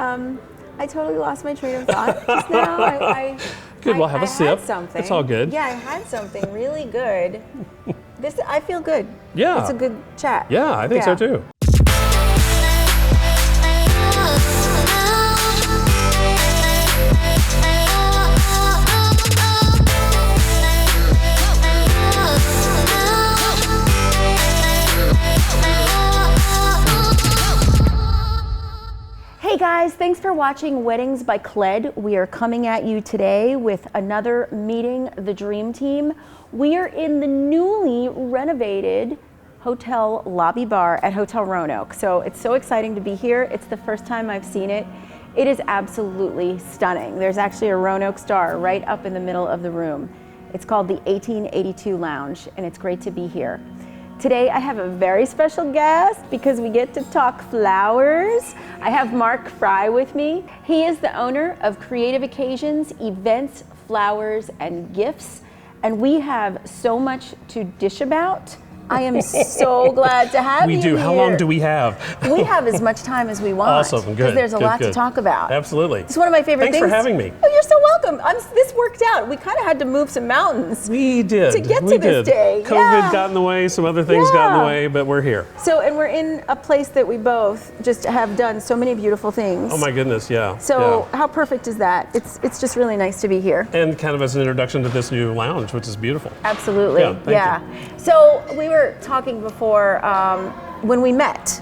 I totally lost my train of thought just now. Good, we'll have a sip. Had something. It's all good. Yeah, I had something really good. I feel good. Yeah. It's a good chat. Yeah, I think so too. Hey guys, thanks for watching Weddings by Cled. We are coming at you today with another Meeting the Dream Team. We are in the newly renovated hotel lobby bar at Hotel Roanoke. So it's so exciting to be here. It's the first time I've seen it. It is absolutely stunning. There's actually a Roanoke star right up in the middle of the room. It's called the 1882 Lounge, and it's great to be here. Today I have a very special guest because we get to talk flowers. I have Mark Frye with me. He is the owner of Creative Occasions, Events, Flowers, and Gifts. And we have so much to dish about. I am so glad to have you We do. here. How long do we have? We have as much time as we want. Awesome. Good. Because there's a lot good. to talk about. Absolutely. It's one of my favorite Thanks things. for having me. Oh, you're so welcome. This worked out. We kind of had to move some mountains. We did. To get we to this did. day. COVID got in the way, some other things got in the way, but we're here. So, and we're in a place that we both just have done so many beautiful things. Oh my goodness, yeah. So how perfect is that? It's just really nice to be here. And kind of as an introduction to this new lounge, which is beautiful. Absolutely, Yeah, thank you. So we were talking before when we met.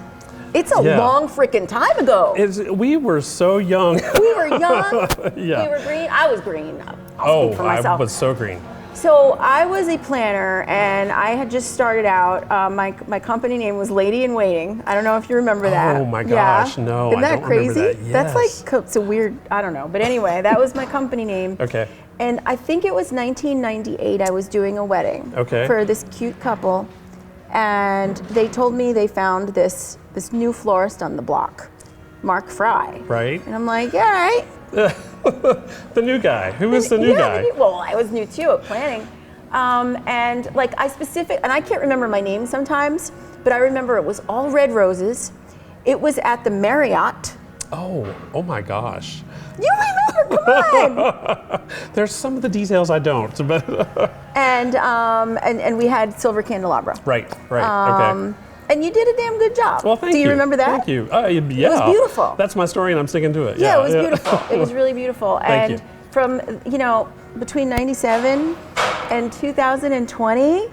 It's a long freaking time ago. We were so young. We were young. Yeah. We were green. I was green. I'll speak for myself. I was so green. So I was a planner, and I had just started out. My company name was Lady in Waiting. I don't know if you remember that. Oh my gosh, no, Isn't I that don't crazy? remember that. That's Yes. like, it's a weird, I don't know. But anyway, that was my company name. Okay. And I think it was 1998, I was doing a wedding for this cute couple. And they told me they found this new florist on the block, Mark Frye. Right. And I'm like, yeah, right. The new guy. Who is the new guy? Well, I was new too at planning. And like and I can't remember my name sometimes, but I remember it was all red roses. It was at the Marriott. Oh my gosh. You remember? Come on. There's some of the details I don't. But and we had silver candelabra. Right. Okay. And you did a damn good job. Well, thank you. Do you remember that? Thank you. Yeah. It was beautiful. That's my story, and I'm sticking to it. Yeah, it was beautiful. It was really beautiful. Thank and you. from between 97 and 2020,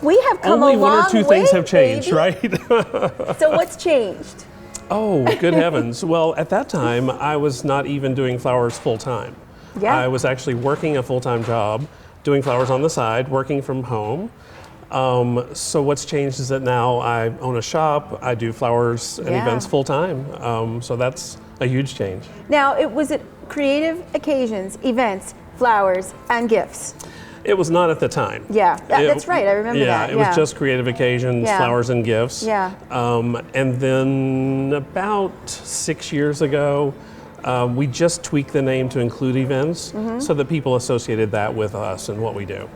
we have come Only a long way. one or two things have changed, baby. right? So what's changed? Oh, good heavens. Well, at that time, I was not even doing flowers full time. Yeah. I was actually working a full-time job, doing flowers on the side, working from home. So what's changed is that now I own a shop, I do flowers and events full time. So that's a huge change. Now, was it Creative Occasions, Events, Flowers, and Gifts? It was not at the time. Yeah, that's right. I remember that. Yeah, it was just Creative Occasions, Flowers and Gifts. Yeah. And then about 6 years ago, we just tweaked the name to include events so that people associated that with us and what we do.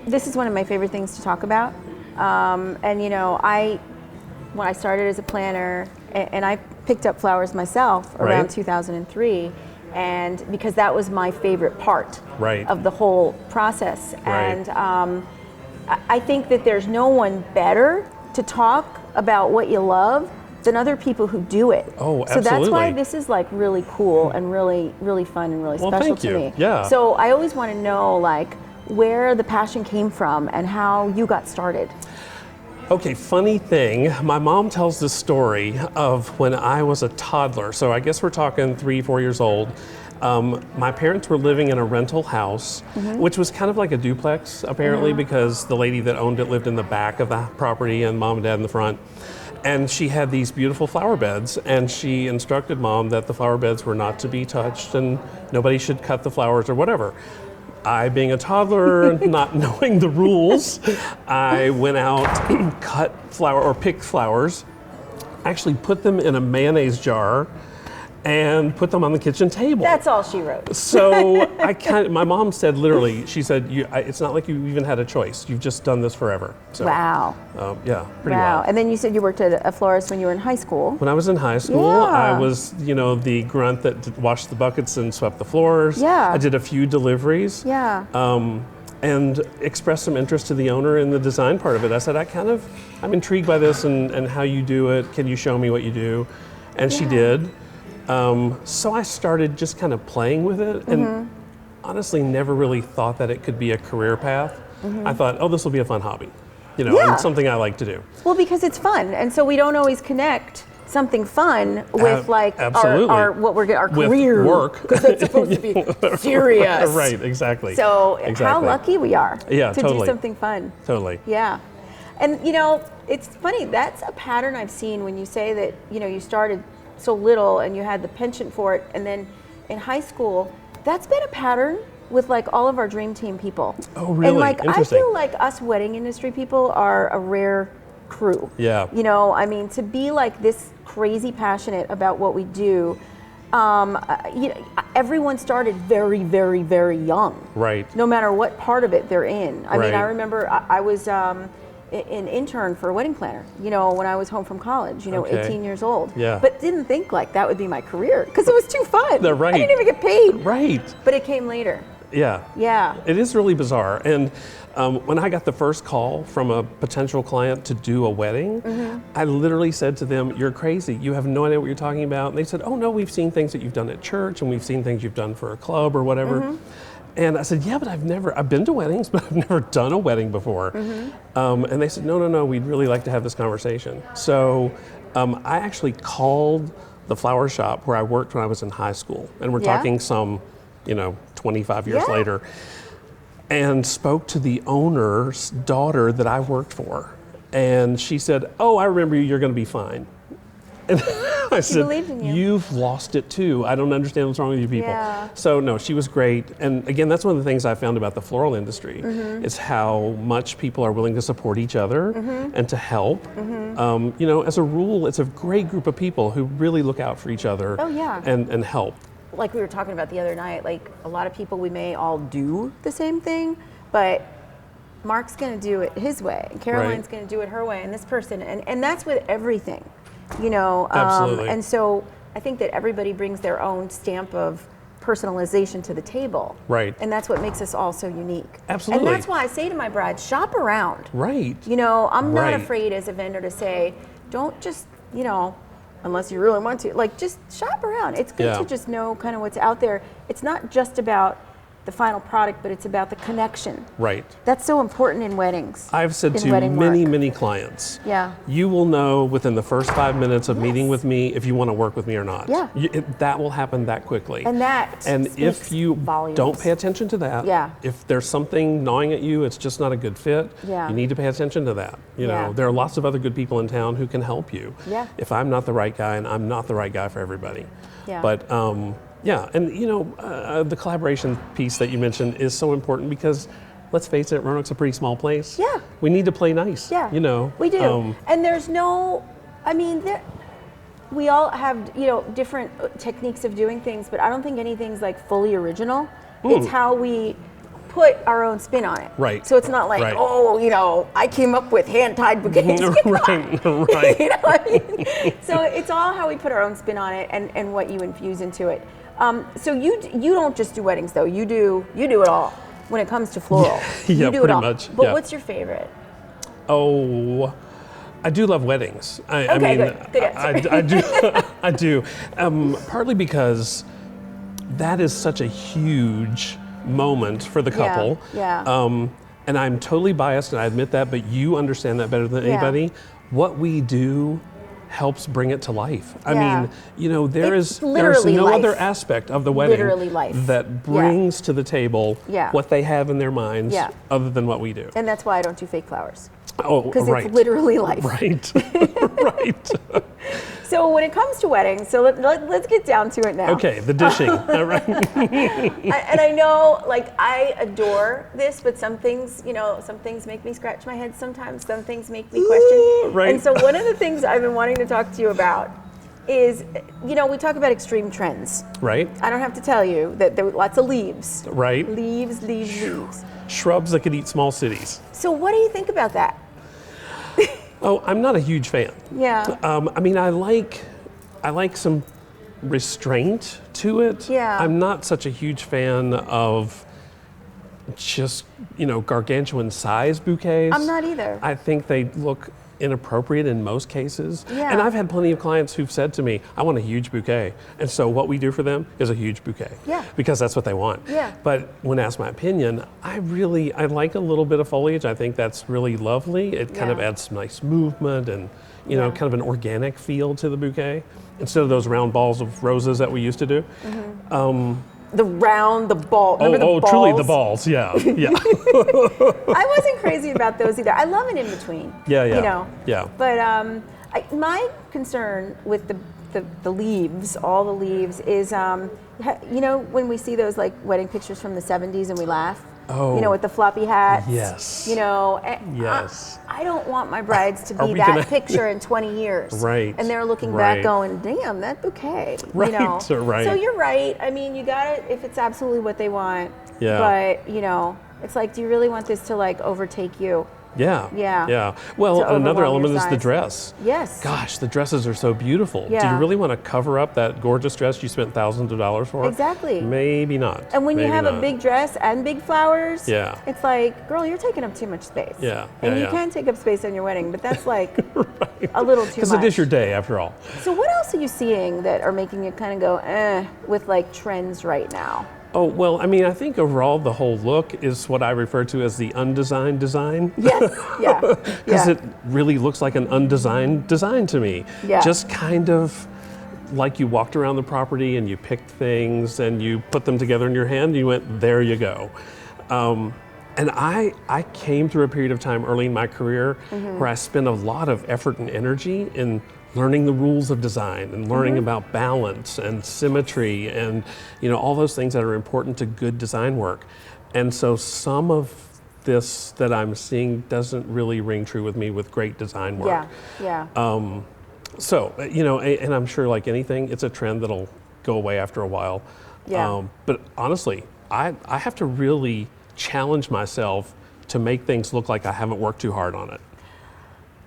This is one of my favorite things to talk about. And when I started as a planner, and I picked up flowers myself around 2003, and because that was my favorite part of the whole process. And I think that there's no one better to talk about what you love than other people who do it. Oh, so absolutely. that's why this is like really cool and really, really fun and really special thank to you. me. Yeah. So I always want to know where the passion came from and how you got started. Okay, funny thing, my mom tells this story of when I was a toddler. So I guess we're talking 3-4 years old. My parents were living in a rental house, which was kind of like a duplex, apparently, because the lady that owned it lived in the back of the property and mom and dad in the front. And she had these beautiful flower beds, and she instructed mom that the flower beds were not to be touched and nobody should cut the flowers or whatever. I, being a toddler, not knowing the rules, I went out, picked flowers, actually put them in a mayonnaise jar, and put them on the kitchen table. That's all she wrote. So my mom said literally, she said, it's not like you even had a choice. You've just done this forever. So, wow. Yeah, pretty Wow. wild. And then you said you worked at a florist when you were in high school. When I was in high school, Yeah. I was, the grunt that washed the buckets and swept the floors. Yeah. I did a few deliveries. Yeah. And expressed some interest to the owner in the design part of it. I said, I'm intrigued by this and how you do it. Can you show me what you do? And she did. So I started just kind of playing with it and honestly never really thought that it could be a career path. I thought, this will be a fun hobby, and something I like to do. Well, because it's fun. And so we don't always connect something fun with our career work, because it's supposed to be serious. Right, exactly. So how lucky we are to totally. do something fun. Totally. Yeah. And it's funny, that's a pattern I've seen when you say that, you started so little and you had the penchant for it, and then in high school, that's been a pattern with like all of our dream team people. Oh, really? And like I Interesting. feel like us wedding industry people are a rare crew. Yeah. To be like this crazy passionate about what we do, everyone started very, very, very young. Right. No matter what part of it they're in. I mean, I Right. remember I was an intern for a wedding planner, when I was home from college, Okay. 18 years old. Yeah. But didn't think like that would be my career because it was too fun. Right. I didn't even get paid. Right. But it came later. Yeah. Yeah. It is really bizarre. And when I got the first call from a potential client to do a wedding, I literally said to them, "You're crazy. You have no idea what you're talking about." And they said, "Oh no, we've seen things that you've done at church and we've seen things you've done for a club or whatever." And I said, "Yeah, but I've been to weddings, but I've never done a wedding before." And they said, no, we'd really like to have this conversation. So I actually called the flower shop where I worked when I was in high school. And we're talking some, 25 years later. And spoke to the owner's daughter that I worked for. And she said, "Oh, I remember you, you're gonna be fine." And I said, believed in you. "You've lost it too. I don't understand what's wrong with you people." Yeah. So no, she was great. And again, that's one of the things I found about the floral industry is how much people are willing to support each other and to help. As a rule, it's a great group of people who really look out for each other and help. Like we were talking about the other night, like a lot of people, we may all do the same thing, but Mark's going to do it his way, and Caroline's going to do it her way, and this person, and that's with everything, Absolutely. And so I think that everybody brings their own stamp of personalization to the table. Right. And that's what makes us all so unique. Absolutely. And that's why I say to my brides, shop around. Right. I'm not Right. afraid as a vendor to say, don't just, unless you really want to, like just shop around. It's good to just know kind of what's out there. It's not just about the final product, but it's about the connection. Right. That's so important in weddings. I've said in to wedding many, work. many clients, Yeah. you will know within the first 5 minutes of meeting with me if you want to work with me or not. Yeah. That will happen that quickly. And that And if speaks you volumes. don't pay attention to that, Yeah. if there's something gnawing at you, it's just not a good fit, Yeah. you need to pay attention to that. Yeah. There are lots of other good people in town who can help you. Yeah. If I'm not the right guy, and I'm not the right guy for everybody. Yeah. But yeah, and the collaboration piece that you mentioned is so important because let's face it, Roanoke's a pretty small place. Yeah. We need to play nice. Yeah. We do. And there's we all have, different techniques of doing things, but I don't think anything's like fully original. It's how we put our own spin on it. Right. So it's not like, Right. I came up with hand-tied bouquets. Right. So it's all how we put our own spin on it and what you infuse into it. So you don't just do weddings though. You do it all when it comes to floral. Yeah, you do pretty it all. much. But Yeah. what's your favorite? Oh, I do love weddings. Good answer. I do. I do. Partly because that is such a huge moment for the couple. Yeah. And I'm totally biased, and I admit that, but you understand that better than Yeah. anybody. What we do helps bring it to life. I Yeah. mean, there's literally no life. other aspect of the wedding Literally life. that brings to the table Yeah. what they have in their minds Yeah. other than what we do. And that's why I don't do fake flowers. Oh, Because right. it's literally life. Right. Right. So when it comes to weddings, so let's get down to it now. Okay, the dishing. All right. And I know, I adore this, but some things make me scratch my head sometimes. Some things make me question. Right. And so one of the things I've been wanting to talk to you about is, we talk about extreme trends. Right. I don't have to tell you that there were lots of leaves. Right. Leaves. Shrubs that could eat small cities. So what do you think about that? Oh, I'm not a huge fan. Yeah. I mean, I like some restraint to it. Yeah. I'm not such a huge fan of just, gargantuan size bouquets. I'm not either. I think they look inappropriate in most cases. Yeah. And I've had plenty of clients who've said to me, I want a huge bouquet. And so what we do for them is a huge bouquet. Yeah. Because that's what they want. Yeah. But when asked my opinion, I like a little bit of foliage. I think that's really lovely. It kind of adds some nice movement and, kind of an organic feel to the bouquet instead of those round balls of roses that we used to do. The ball. Remember the balls? Truly the balls. Yeah. I wasn't crazy about those either. I love an in-between. Yeah. But my concern with the leaves, all the leaves, is, when we see those like wedding pictures from the 70s and we laugh, with the floppy hats. Yes. Yes. I don't want my brides to be that picture in 20 years. Right. And they're looking back going, damn, that bouquet. Right. Right. So you're right. I mean, you got it if it's absolutely what they want. Yeah. But, it's like, do you really want this to like overtake you? Yeah. Well, another element is the dress. Yes. Gosh, the dresses are so beautiful. Yeah. Do you really want to cover up that gorgeous dress you spent thousands of dollars for? Exactly. Maybe not. And when you have a a big dress and big flowers, Yeah. it's like, girl, you're taking up too much space. Yeah. And you can take up space on your wedding, but that's like a little too much. Because it is your day, after all. So what else are you seeing that are making you kind of go, with like trends right now? Oh, well, I mean, I think overall the whole look is what I refer to as the undesigned design. Yes, yeah. Because it really looks like an undesigned design to me. Yeah. Just kind of like you walked around the property and you picked things and you put them together in your hand and you went, there you go. And I came through a period of time early in my career where I spent a lot of effort and energy in learning the rules of design and learning about balance and symmetry and all those things that are important to good design work. And so some of this that I'm seeing doesn't really ring true with me with great design work. Yeah. So, and I'm sure like anything, it's a trend that'll go away after a while. Yeah. But honestly, I have to really challenge myself to make things look like I haven't worked too hard on it.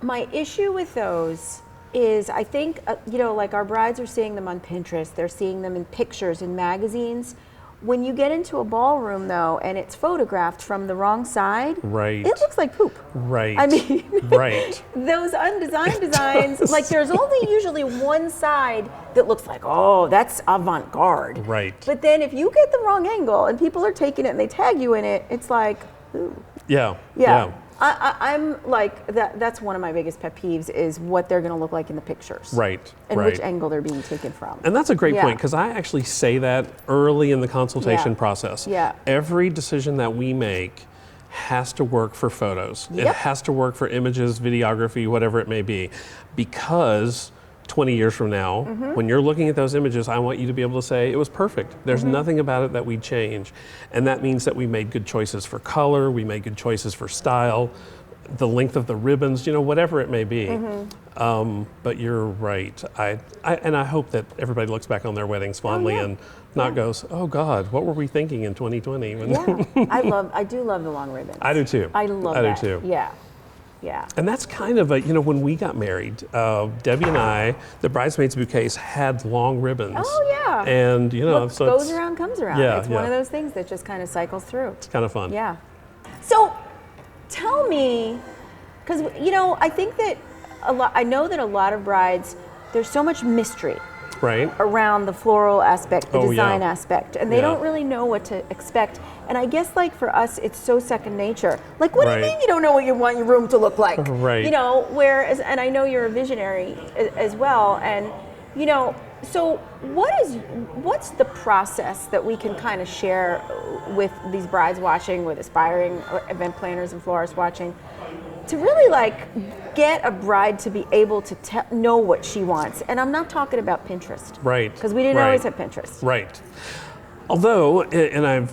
My issue with those is I think, like our brides are seeing them on Pinterest, they're seeing them in pictures, in magazines. When you get into a ballroom though, and it's photographed from the wrong side, Right. it looks like poop. Right. I mean, Right. those undesigned designs, like there's only usually one side that looks like, oh, that's avant-garde. Right. But then if you get the wrong angle and people are taking it and they tag you in it, it's like, ooh. Yeah. I'm like, that's one of my biggest pet peeves is what they're going to look like in the pictures. Right. And which angle they're being taken from. And that's a great point, because I actually say that early in the consultation process. Yeah. Every decision that we make has to work for photos. Yep. It has to work for images, videography, whatever it may be, because 20 years from now, when you're looking at those images, I want you to be able to say, it was perfect. There's nothing about it that we'd change. And that means that we made good choices for color, we made good choices for style, the length of the ribbons, whatever it may be. But you're right. I hope that everybody looks back on their weddings fondly and not goes, oh God, what were we thinking in 2020? I do love the long ribbons. I do too. I love that. I do too. Yeah. And that's kind of when we got married, Debbie and I, the bridesmaids bouquets had long ribbons. Oh yeah. And what so goes around comes around. Yeah, it's one of those things that just kind of cycles through. It's kind of fun. Yeah. So tell me, because I think that I know that a lot of brides, there's so much mystery Right. around the floral aspect, the design yeah. aspect, and they don't really know what to expect. And I guess like for us, it's so second nature. Like, what do you Right. mean you don't know what you want your room to look like? Right. Whereas, and I know you're a visionary as well, and so what's the process that we can kind of share with these brides watching, with aspiring event planners and florists watching, to really like get a bride to be able to know what she wants? And I'm not talking about Pinterest. Right. Because we didn't always have Pinterest. Right. Although, and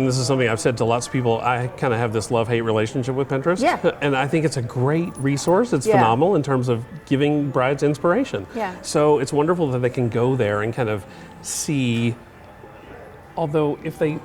this is something I've said to lots of people, I kind of have this love-hate relationship with Pinterest. Yeah. And I think it's a great resource. It's Yeah. phenomenal in terms of giving brides inspiration. Yeah. So it's wonderful that they can go there and kind of see, although if they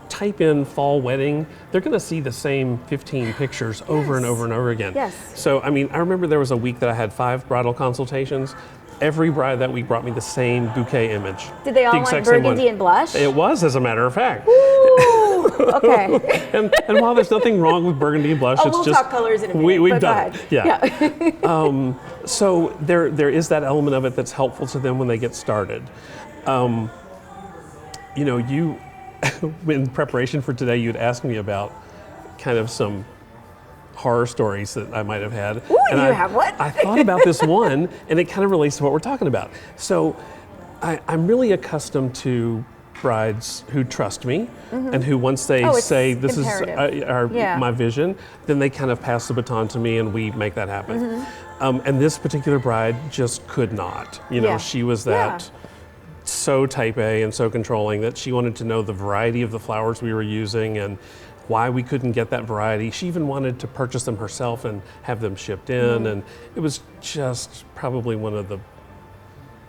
type in fall wedding, they're going to see the same 15 pictures over and over and over again. Yes. So, I mean, I remember there was a week that I had 5 bridal consultations. Every bride that week brought me the same bouquet image. Did they all The want exact same burgundy one. and blush? It was, as a matter of fact. Ooh, okay. And while there's nothing wrong with burgundy and blush, Oh, it's we'll just talk colors in a minute. we've but done go it. ahead. Yeah. So there is that element of it that's helpful to them when they get started. You know, in preparation for today, you'd asked me about kind of some horror stories that I might have had. Ooh, and you have what? I thought about this one, and it kind of relates to what we're talking about. So I'm really accustomed to brides who trust me and who, once they Oh, it's say this imperative. is Yeah. my vision, then they kind of pass the baton to me and we make that happen. And this particular bride just could not. You know, Yeah. she was that so type A and so controlling that she wanted to know the variety of the flowers we were using and why we couldn't get that variety. She even wanted to purchase them herself and have them shipped in, and it was just probably one of the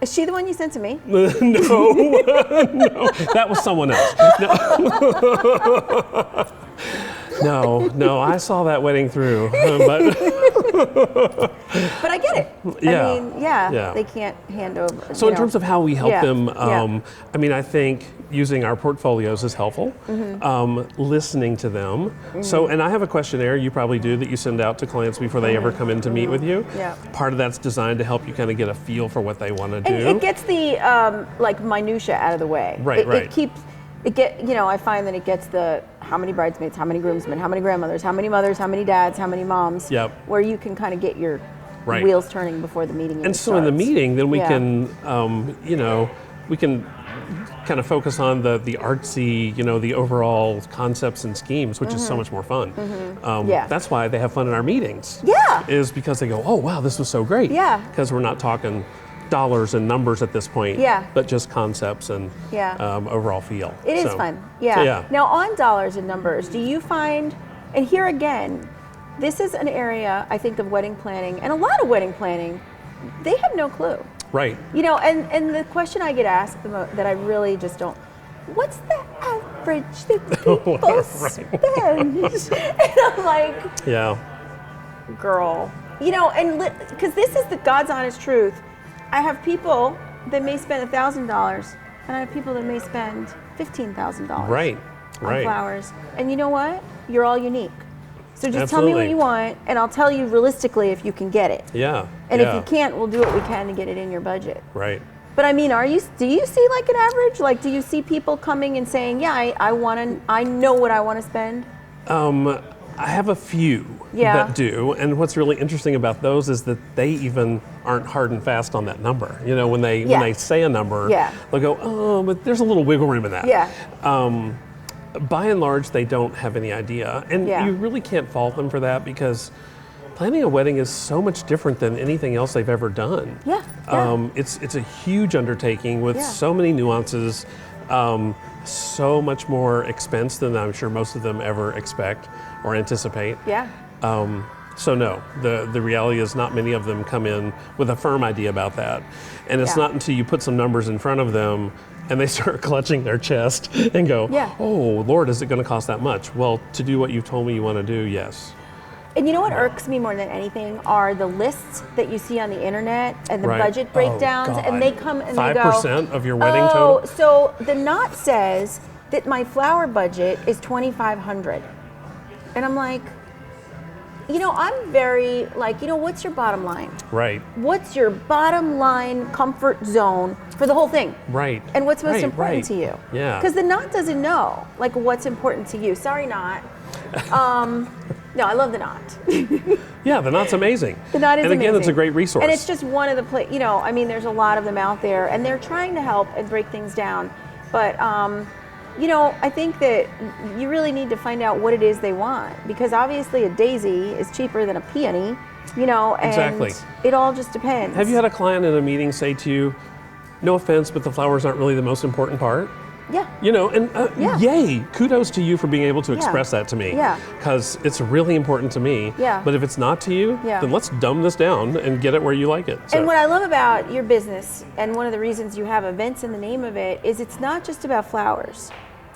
Is she the one you sent to me? no, no, that was someone else. No, I saw that wedding through, but But I get it. Yeah. I mean, Yeah. they can't hand over. so in terms of how we help Yeah, them, yeah. I mean, I think using our portfolios is helpful. Listening to them. So, and I have a questionnaire you probably do that you send out to clients before they ever come in to meet with you. Yeah. Part of that's designed to help you kind of get a feel for what they want to do. And it gets the like minutia out of the way. Right, right. It keeps I find that it gets the how many bridesmaids, how many groomsmen, how many grandmothers, how many mothers, how many dads, how many moms. Yep. Where you can kind of get your Right. wheels turning before the meeting. And so in the meeting, then we Yeah. can, we can kind of focus on the artsy, the overall concepts and schemes, which is so much more fun. Yeah. That's why they have fun in our meetings. Yeah. Is because they go, oh, wow, this was so great. Yeah. Because we're not talking dollars and numbers at this point, Yeah. but just concepts and Yeah. overall feel. It is So- fun. Yeah. so yeah. Now on dollars and numbers, do you find, and here again, this is an area I think of wedding planning, and a lot of wedding planning, they have no clue. Right. And the question I get asked that I really just don't, what's the average that people spend? And I'm like, Yeah. girl, because this is the God's honest truth. I have people that may spend $1,000, and I have people that may spend $15,000 Right. on Right. flowers. And you know what? You're all unique. So just tell me Absolutely. what you want, and I'll tell you realistically if you can get it. Yeah. And yeah. if you can't, we'll do what we can to get it in your budget. Right. But I mean, do you see like an average? Like, do you see people coming and saying, yeah, I know what I want to spend? I have a few Yeah. that do, and what's really interesting about those is that they even aren't hard and fast on that number. When they say a number, Yeah. they'll go, oh, but there's a little wiggle room in that. Yeah. By and large, they don't have any idea, and Yeah. you really can't fault them for that because planning a wedding is so much different than anything else they've ever done. Yeah, yeah. It's a huge undertaking with Yeah. so many nuances, so much more expense than I'm sure most of them ever expect or anticipate. Yeah. So no, the reality is not many of them come in with a firm idea about that. And it's Yeah. not until you put some numbers in front of them and they start clutching their chest and go, Yeah. oh, Lord, is it going to cost that much? Well, to do what you've told me you want to do, yes. And you know what irks me more than anything are the lists that you see on the internet and the Right. budget Oh, breakdowns, God. and they come and they go, 5% of your wedding oh, total? so the knot says that my flower budget is $2,500, and I'm like, I'm very like, what's your bottom line? Right, What's your bottom line comfort zone for the whole thing? right. And what's most Right, important right. to you? Yeah. Because the knot doesn't know like what's important to you. Sorry, knot. No, I love the knot. Yeah, the knot's amazing. The knot is and again, amazing. it's a great resource. And it's just one of the there's a lot of them out there, and they're trying to help and break things down. But I think that you really need to find out what it is they want, because obviously a daisy is cheaper than a peony, and Exactly. it all just depends. Have you had a client in a meeting say to you, no offense, but the flowers aren't really the most important part? And yay, kudos to you for being able to express that to me. Yeah. Because it's really important to me. Yeah. But if it's not to you, Yeah. then let's dumb this down and get it where you like it. So. And what I love about your business, and one of the reasons you have events in the name of it, is it's not just about flowers.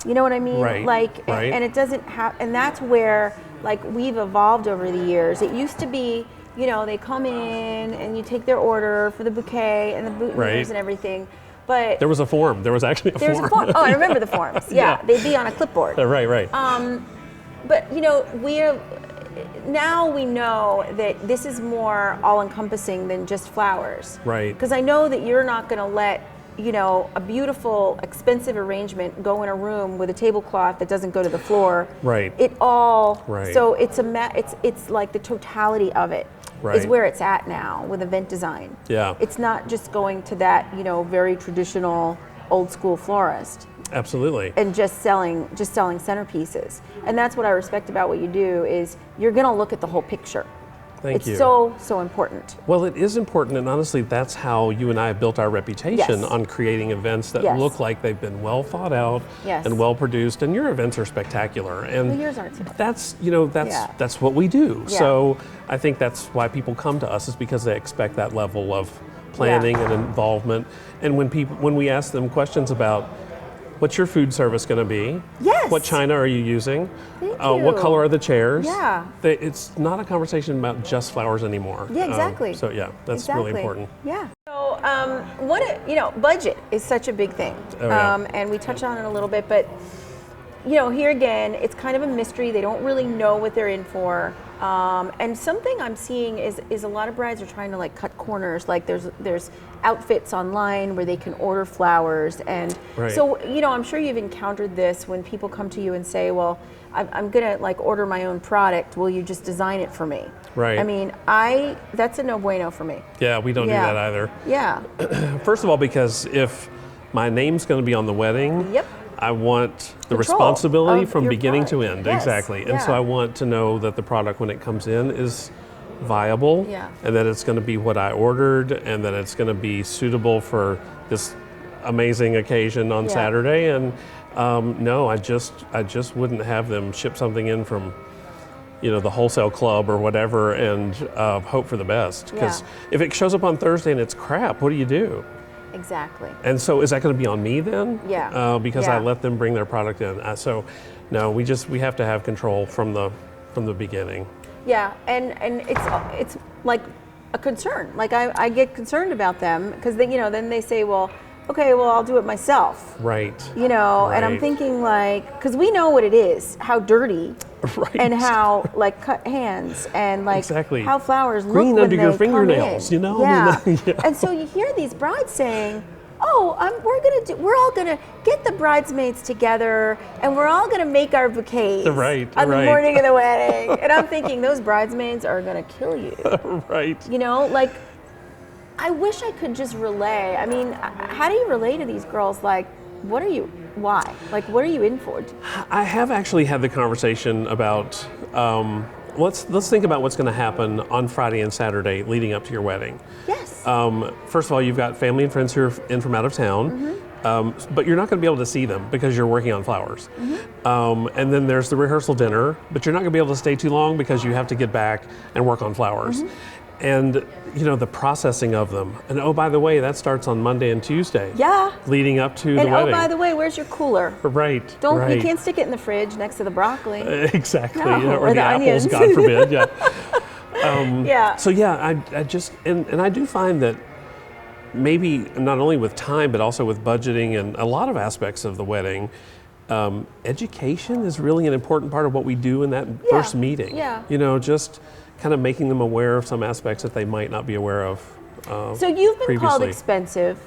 You know what I mean? Right. Like, right. And it doesn't have, and that's where, like, we've evolved over the years. It used to be, they come in and you take their order for the bouquet and the boutonnieres and everything. But there was a form. There was actually a form. There's a form. Oh, I remember the forms. Yeah, they'd be on a clipboard. Right. But now we know that this is more all-encompassing than just flowers. Right. Because I know that you're not going to let a beautiful, expensive arrangement go in a room with a tablecloth that doesn't go to the floor. Right. It all. Right. So it's like the totality of it. Right. Is where it's at now with event design. Yeah. It's not just going to that, very traditional old school florist. Absolutely. And just selling centerpieces. And that's what I respect about what you do is you're going to look at the whole picture. Thank you. It's so important. Well, it is important, and honestly, that's how you and I have built our reputation on creating events that look like they've been well thought out and well produced. And your events are spectacular, and yours are too. That's what we do. Yeah. So I think that's why people come to us, is because they expect that level of planning and involvement. And when we ask them questions about, what's your food service going to be? Yes. What china are you using? Thank you. What color are the chairs? Yeah. It's not a conversation about just flowers anymore. Yeah, exactly. That's really important. Yeah. So, budget is such a big thing. Oh, yeah. And we touched on it a little bit, but here again, it's kind of a mystery. They don't really know what they're in for. And something I'm seeing is a lot of brides are trying to like cut corners. Like there's outfits online where they can order flowers, and so I'm sure you've encountered this when people come to you and say, well, I'm gonna like order my own product. Will you just design it for me? Right. I mean, that's a no bueno for me. Yeah, we don't do that either. Yeah. First of all, because if my name's going to be on the wedding, I want the responsibility from beginning to end. Yes. Exactly. And so I want to know that the product, when it comes in, is viable, and that it's going to be what I ordered, and that it's going to be suitable for this amazing occasion on Saturday. And no, I just wouldn't have them ship something in from the wholesale club or whatever and hope for the best. Because if it shows up on Thursday and it's crap, what do you do? Exactly. And so is that going to be on me then? Yeah. Because I let them bring their product in. So no, we have to have control from the beginning. Yeah, and it's like a concern. Like I get concerned about them because then they say, well, okay, well I'll do it myself. Right. And I'm thinking like, because we know what it is, how dirty. Right. And how like cut hands and like how flowers green look when under your they fingernails, come in. Yeah. And so you hear these brides saying, "Oh, we're all gonna get the bridesmaids together, and we're all gonna make our bouquets on the morning of the wedding." And I'm thinking those bridesmaids are gonna kill you. Right. Like I wish I could just relay. I mean, how do you relay to these girls? Like, why? Like, what are you in for? I have actually had the conversation about, let's think about what's going to happen on Friday and Saturday leading up to your wedding. Yes. First of all, you've got family and friends who are in from out of town, but you're not going to be able to see them because you're working on flowers. And then there's the rehearsal dinner, but you're not going to be able to stay too long because you have to get back and work on flowers. And the processing of them. And oh, by the way, that starts on Monday and Tuesday. Yeah. Leading up to the wedding. And oh, by the way, where's your cooler? Right. You can't stick it in the fridge next to the broccoli. Exactly. No, or the onions. apples, God forbid. Yeah. So I just and I do find that maybe not only with time but also with budgeting and a lot of aspects of the wedding, education is really an important part of what we do in that first meeting. Yeah. Just kind of making them aware of some aspects that they might not be aware of. So you've been called expensive.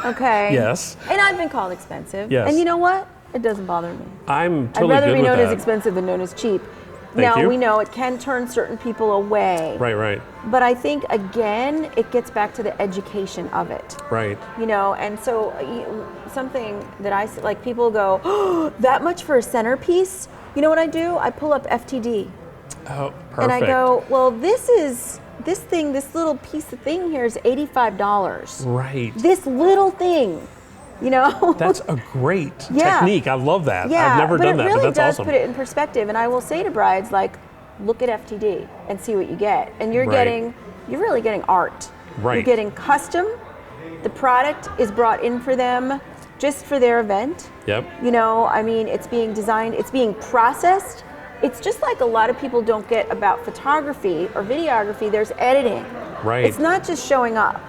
Okay. Yes. And I've been called expensive. Yes. And you know what? It doesn't bother me. I'm totally I'd rather good be with known that. as expensive than known as cheap. Thank you. We know it can turn certain people away. Right. But I think, again, it gets back to the education of it. Right. And so something that I, like people go, oh, that much for a centerpiece? You know what I do? I pull up FTD. Oh, perfect. And I go, well, this little piece of thing here is $85. Right. This little thing. you know? That's a great technique. I love that. I've never done that, but it really but that's does awesome. put it in perspective. And I will say to brides, like, look at FTD and see what you get. And you're really getting art. Right. You're getting custom. The product is brought in for them just for their event. Yep. You know, I mean, it's being designed, it's being processed. It's just like a lot of people don't get about photography or videography, there's editing. Right. It's not just showing up.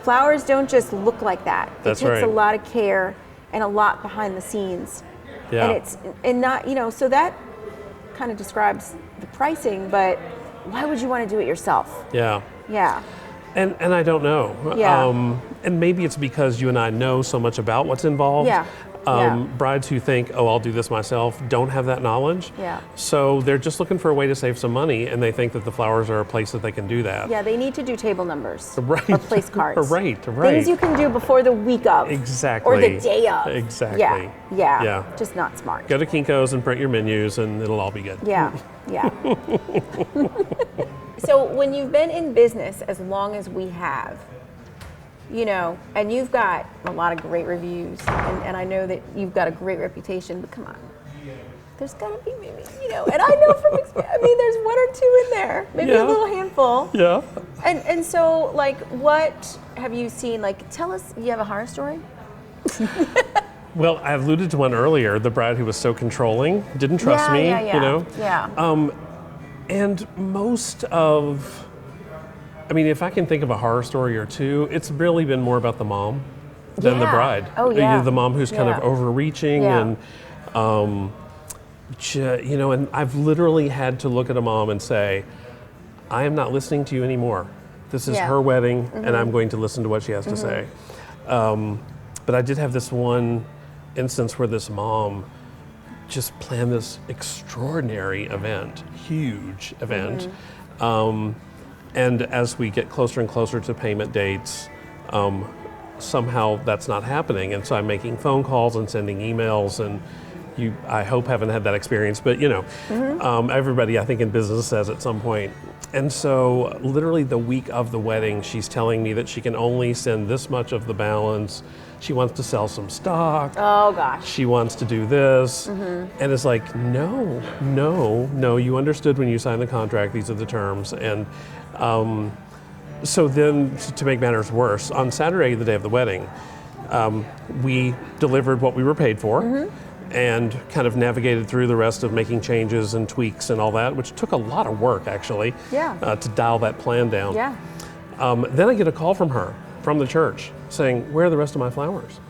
Flowers don't just look like that. That's it takes right. a lot of care and a lot behind the scenes. Yeah. And not, you know, so that kind of describes the pricing, but why would you want to do it yourself? Yeah. Yeah. And I don't know. Yeah. And maybe it's because you and I know so much about what's involved. Yeah. Brides who think, oh, I'll do this myself, don't have that knowledge. Yeah. So they're just looking for a way to save some money, and they think that the flowers are a place that they can do that. Yeah, they need to do table numbers. Right. Or place cards. Right. Things you can do before the week of. Exactly. Or the day of. Exactly. Yeah. Just not smart. Go to Kinko's and print your menus, and it'll all be good. Yeah. So when you've been in business as long as we have, you know, and you've got a lot of great reviews, and I know that you've got a great reputation, but come on, there's gotta be maybe, you know, and I know from experience, I mean, there's one or two in there, maybe a little handful. Yeah. And so, like, what have you seen? Like, tell us, you have a horror story? Well, I alluded to one earlier, the bride who was so controlling, didn't trust me, you know? Yeah. And most of, I mean, if I can think of a horror story or two, it's really been more about the mom than the bride. Oh, yeah. The mom who's kind of overreaching and, you know, and I've literally had to look at a mom and say, I am not listening to you anymore. This is her wedding, and I'm going to listen to what she has to say. But I did have this one instance where this mom just planned this extraordinary event, huge event. And as we get closer and closer to payment dates, somehow that's not happening. And so I'm making phone calls and sending emails, and you, I hope, haven't had that experience, but you know, everybody I think in business says at some point. And so literally the week of the wedding, she's telling me that she can only send this much of the balance. She wants to sell some stock. Oh gosh. She wants to do this. And it's like, no, you understood when you signed the contract, these are the terms. And so then to make matters worse, on Saturday, the day of the wedding, we delivered what we were paid for. And kind of navigated through the rest of making changes and tweaks and all that, which took a lot of work actually, to dial that plan down. Then I get a call from her, from the church, saying, where are the rest of my flowers?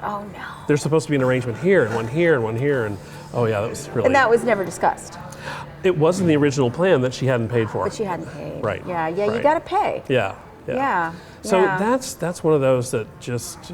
Oh no. There's supposed to be an arrangement here, and one here, and one here, and oh yeah, that was really... And that was never discussed? It wasn't the original plan that she hadn't paid for. But she hadn't paid. Right. Yeah, right. you gotta pay. Yeah. So that's one of those that just...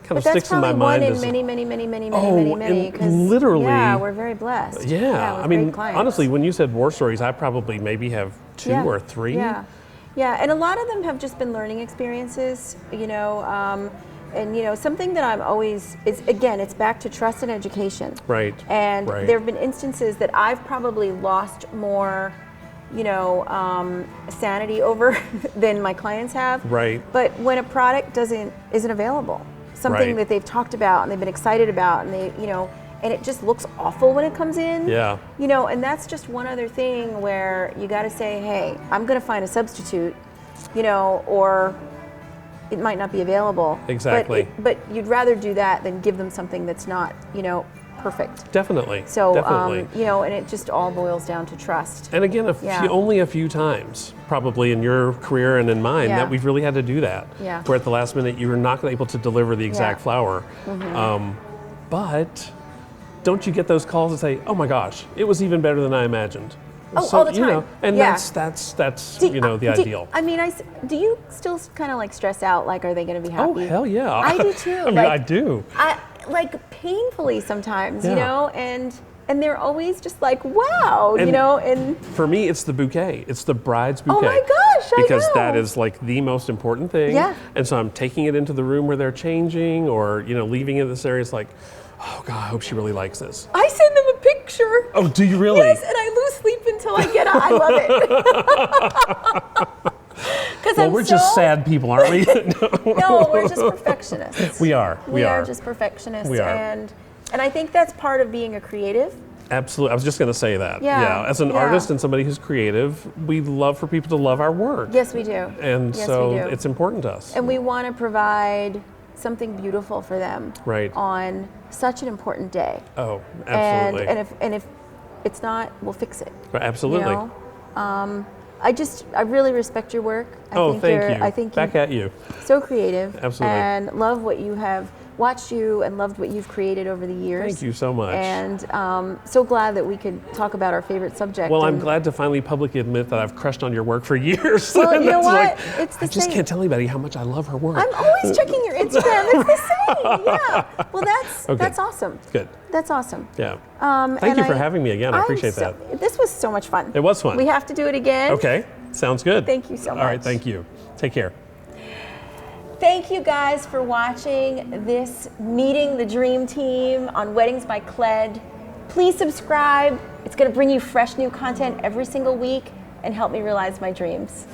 kind of sticks in my mind. But that's probably one in many, because literally, we're very blessed. I mean, honestly, when you said war stories, I probably maybe have two or three. And a lot of them have just been learning experiences, you know, and you know, something that I'm always, it's back to trust and education. Right. And there have been instances that I've probably lost more, you know, sanity over than my clients have. Right. But when a product isn't available, something that they've talked about and they've been excited about, and they, you know, and it just looks awful when it comes in. Yeah. You know, and that's just one other thing where you got to say, hey, I'm going to find a substitute, you know, or it might not be available. Exactly. But you'd rather do that than give them something that's not, you know, perfect. Definitely. So, definitely. you know, and it just all boils down to trust. And again, only a few times, probably in your career and in mine, that we've really had to do that. Yeah. Where at the last minute, you were not able to deliver the exact flower. But don't you get those calls that say, oh my gosh, it was even better than I imagined? Oh, all the time. You know, and that's you know, the ideal. I mean, do you still kind of like stress out, like, are they going to be happy? Oh, hell yeah. I do too. I mean, I do. Like painfully sometimes, you know, and they're always just like, wow, you know, and for me, it's the bouquet. It's the bride's bouquet. Oh my gosh, because I know. that is like the most important thing. Yeah. And so I'm taking it into the room where they're changing, or you know, leaving it in this area. It's like, oh God, I hope she really likes this. I send them a picture. Oh, do you really? Yes, and I lose sleep until I get it. I love it. Well, we're just sad people, aren't we? No, we're just perfectionists. We are. We are just perfectionists. We are. And I think that's part of being a creative. Absolutely. I was just going to say that. Yeah. As an artist and somebody who's creative, we love for people to love our work. Yes, we do. And yes, so we do. it's important to us. And we want to provide something beautiful for them on such an important day. Oh, absolutely. And if it's not, we'll fix it. Absolutely. You know? I really respect your work. Thank you. I think Back at you. So creative. Absolutely. And love what you have watched you and loved what you've created over the years. Thank you so much. And so glad that we could talk about our favorite subject. Well, I'm glad to finally publicly admit that I've crushed on your work for years. Well, you know what? It's the same. I just can't tell anybody how much I love her work. I'm always checking your Instagram. It's the same. Yeah. Well, that's awesome. Good. That's awesome. Yeah. Thank you for having me again. I appreciate that. This was so much fun. It was fun. We have to do it again. Okay. Sounds good. Thank you so much. All right. Thank you. Take care. Thank you guys for watching this Meeting the Dream Team on Weddings by Cled. Please subscribe. It's going to bring you fresh new content every single week and help me realize my dreams.